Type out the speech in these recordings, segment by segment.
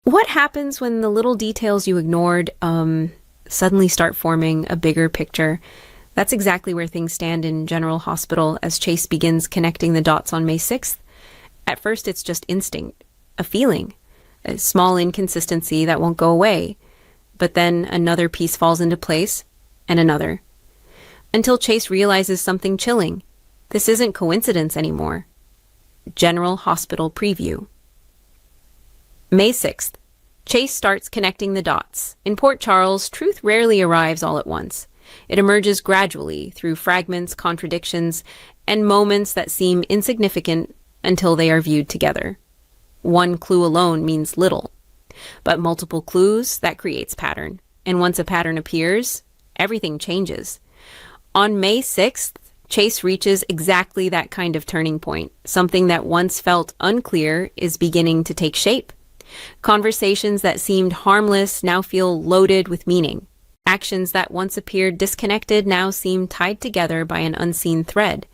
What happens when the little details you ignored suddenly start forming a bigger picture? That's exactly where things stand in General Hospital as Chase begins connecting the dots on May 6th. At first, it's just instinct, a feeling, a small inconsistency that won't go away. But then another piece falls into place, and another. Until Chase realizes something chilling. This isn't coincidence anymore. General Hospital Preview. May 6th. Chase starts connecting the dots. In Port Charles, truth rarely arrives all at once. It emerges gradually through fragments, contradictions, and moments that seem insignificant until they are viewed together. One clue alone means little, but multiple clues, that creates pattern. And once a pattern appears, everything changes. On May 6th, Chase reaches exactly that kind of turning point. Something that once felt unclear is beginning to take shape. Conversations that seemed harmless now feel loaded with meaning. Actions that once appeared disconnected now seem tied together by an unseen thread.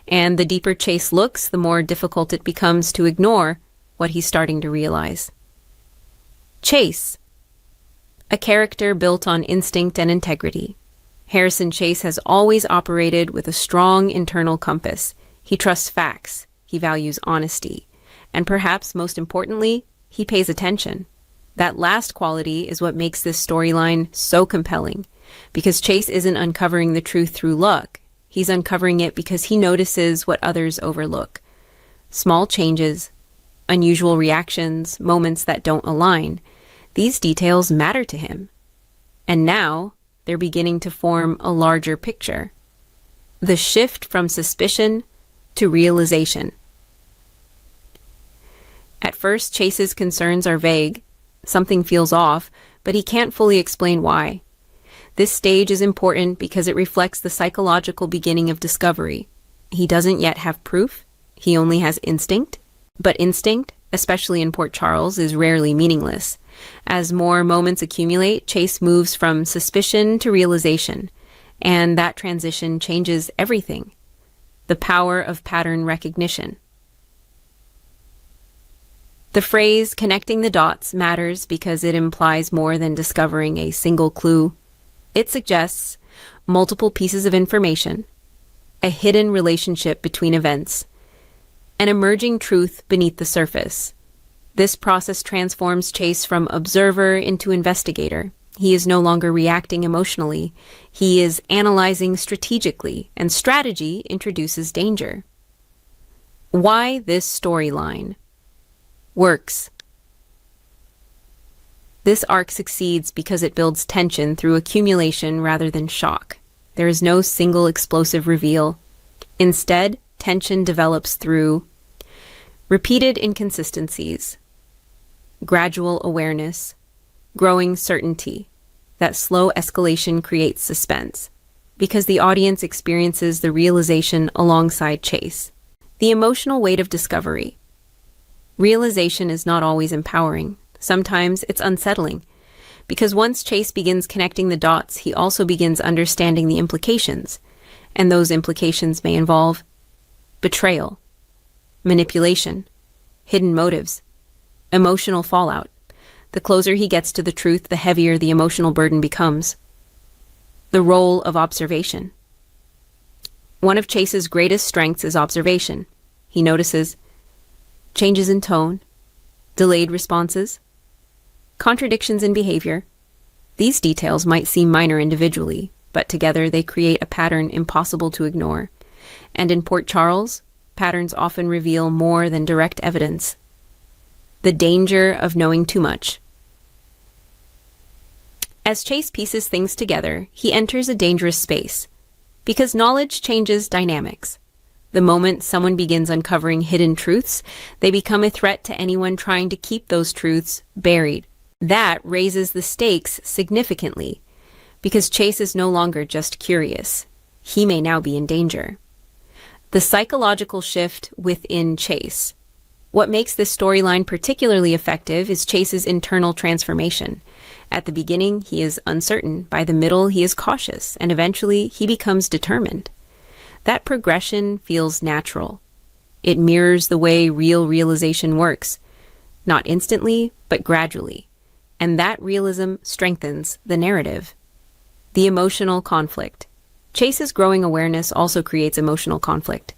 And the deeper Chase looks, the more difficult it becomes to ignore what he's starting to realize. Chase, a character built on instinct and integrity. Harrison Chase has always operated with a strong internal compass. He trusts facts, he values honesty, and perhaps most importantly, he pays attention. That last quality is what makes this storyline so compelling, because Chase isn't uncovering the truth through luck. He's uncovering it because he notices what others overlook. Small changes, unusual reactions, moments that don't align. These details matter to him. And now, they're beginning to form a larger picture. The shift from suspicion to realization. At first, Chase's concerns are vague. Something feels off, but he can't fully explain why. This stage is important because it reflects the psychological beginning of discovery. He doesn't yet have proof. He only has instinct. But instinct, especially in Port Charles, is rarely meaningless. As more moments accumulate, Chase moves from suspicion to realization, and that transition changes everything. The power of pattern recognition. The phrase connecting the dots matters because it implies more than discovering a single clue. It suggests multiple pieces of information, a hidden relationship between events, an emerging truth beneath the surface. This process transforms Chase from observer into investigator. He is no longer reacting emotionally. He is analyzing strategically, and strategy introduces danger. Why this storyline works. This arc succeeds because it builds tension through accumulation rather than shock. There is no single explosive reveal. Instead, tension develops through repeated inconsistencies, gradual awareness, growing certainty. That slow escalation creates suspense because the audience experiences the realization alongside Chase. The emotional weight of discovery. Realization is not always empowering. Sometimes it's unsettling, because once Chase begins connecting the dots, he also begins understanding the implications, and those implications may involve betrayal, manipulation, hidden motives, emotional fallout. The closer he gets to the truth, the heavier the emotional burden becomes. The role of observation. One of Chase's greatest strengths is observation. He notices changes in tone, delayed responses, contradictions in behavior. These details might seem minor individually, but together they create a pattern impossible to ignore. And in Port Charles, patterns often reveal more than direct evidence. The danger of knowing too much. As Chase pieces things together, he enters a dangerous space, because knowledge changes dynamics. The moment someone begins uncovering hidden truths, they become a threat to anyone trying to keep those truths buried. That raises the stakes significantly, because Chase is no longer just curious. He may now be in danger. The psychological shift within Chase. What makes this storyline particularly effective is Chase's internal transformation. At the beginning, he is uncertain. By the middle, he is cautious, and eventually, he becomes determined. That progression feels natural. It mirrors the way real realization works. not instantly, but gradually. And that realism strengthens the narrative. The emotional conflict. Chase's growing awareness also creates emotional conflict,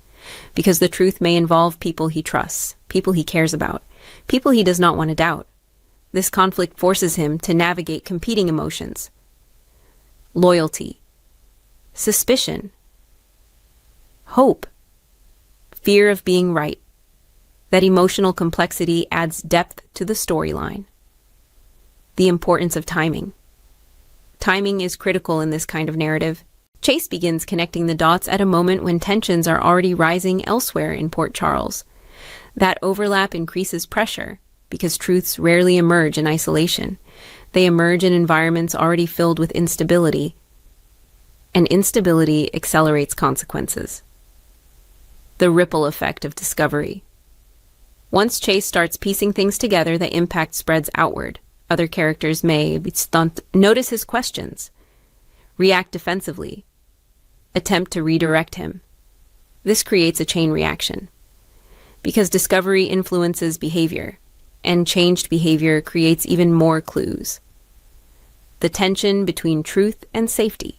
because the truth may involve people he trusts, people he cares about, people he does not want to doubt. This conflict forces him to navigate competing emotions. Loyalty, suspicion, hope, fear of being right. That emotional complexity adds depth to the storyline. The importance of timing. Timing is critical in this kind of narrative. Chase begins connecting the dots at a moment when tensions are already rising elsewhere in Port Charles. That overlap increases pressure, because truths rarely emerge in isolation. They emerge in environments already filled with instability, and instability accelerates consequences. The ripple effect of discovery. Once Chase starts piecing things together, the impact spreads outward. Other characters may notice his questions, react defensively, attempt to redirect him. This creates a chain reaction, because discovery influences behavior, and changed behavior creates even more clues. The tension between truth and safety.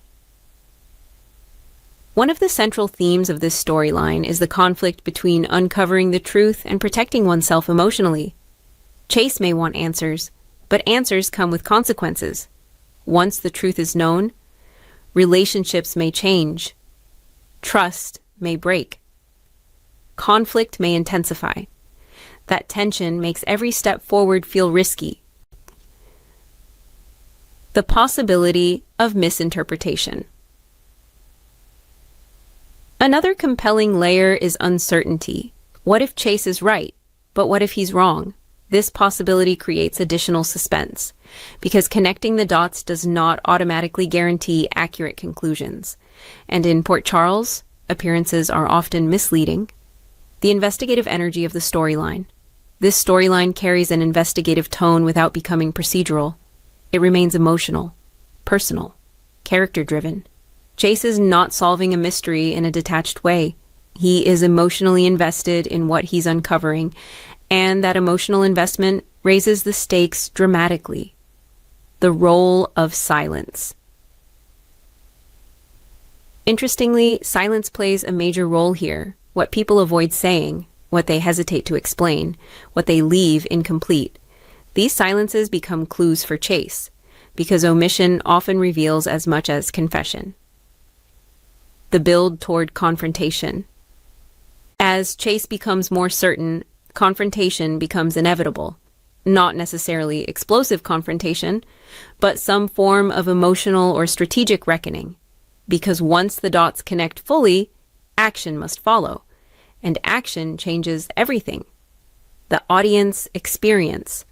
One of the central themes of this storyline is the conflict between uncovering the truth and protecting oneself emotionally. Chase may want answers, but answers come with consequences. Once the truth is known, relationships may change, trust may break, conflict may intensify. That tension makes every step forward feel risky. The possibility of misinterpretation. Another compelling layer is uncertainty. What if Chase is right, but what if he's wrong? This possibility creates additional suspense, because connecting the dots does not automatically guarantee accurate conclusions. And in Port Charles, appearances are often misleading. The investigative energy of the storyline. This storyline carries an investigative tone without becoming procedural. It remains emotional, personal, character-driven. Chase is not solving a mystery in a detached way. He is emotionally invested in what he's uncovering, and that emotional investment raises the stakes dramatically. The role of silence. Interestingly, silence plays a major role here. What people avoid saying, what they hesitate to explain, what they leave incomplete. These silences become clues for Chase, because omission often reveals as much as confession. The build toward confrontation. As Chase becomes more certain, confrontation becomes inevitable. Not necessarily explosive confrontation, but some form of emotional or strategic reckoning. Because once the dots connect fully, action must follow. And action changes everything. The audience experience.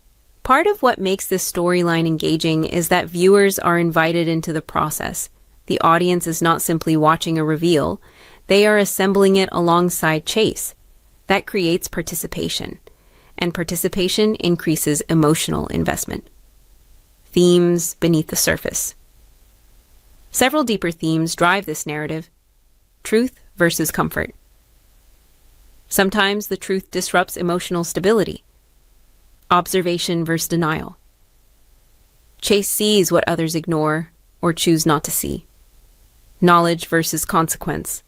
Part of what makes this storyline engaging is that viewers are invited into the process. The audience is not simply watching a reveal, they are assembling it alongside Chase. That creates participation, and participation increases emotional investment. Themes beneath the surface. Several deeper themes drive this narrative. Truth versus comfort. Sometimes the truth disrupts emotional stability. Observation versus denial. Chase sees what others ignore or choose not to see. Knowledge versus consequence.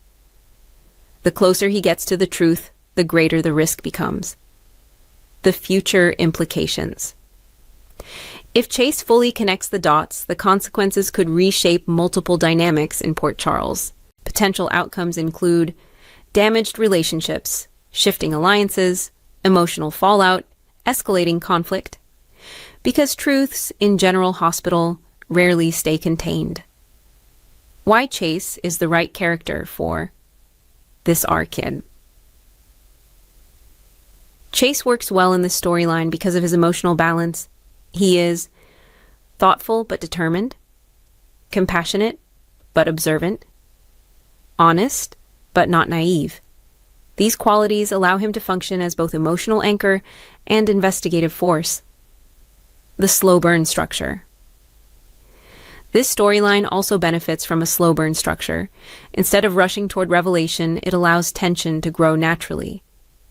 The closer he gets to the truth, the greater the risk becomes. The future implications. If Chase fully connects the dots, the consequences could reshape multiple dynamics in Port Charles. Potential outcomes include damaged relationships, shifting alliances, emotional fallout, escalating conflict. Because truths in General Hospital rarely stay contained. Why Chase is the right character for this our kid. Chase works well in this storyline because of his emotional balance. He is thoughtful but determined, compassionate but observant, honest but not naive. These qualities allow him to function as both emotional anchor and investigative force. The slow burn structure. This storyline also benefits from a slow burn structure. Instead of rushing toward revelation, it allows tension to grow naturally.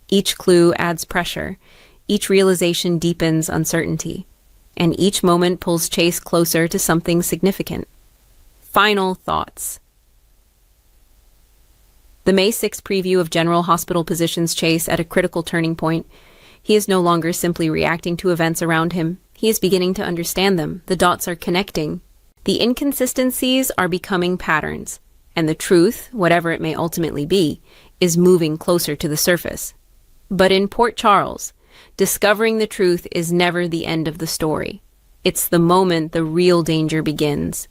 Each clue adds pressure. Each realization deepens uncertainty, and each moment pulls Chase closer to something significant. Final thoughts. The May 6 preview of General Hospital positions Chase at a critical turning point. He is no longer simply reacting to events around him. He is beginning to understand them. The dots are connecting. The inconsistencies are becoming patterns, and the truth, whatever it may ultimately be, is moving closer to the surface. But in Port Charles, discovering the truth is never the end of the story. It's the moment the real danger begins.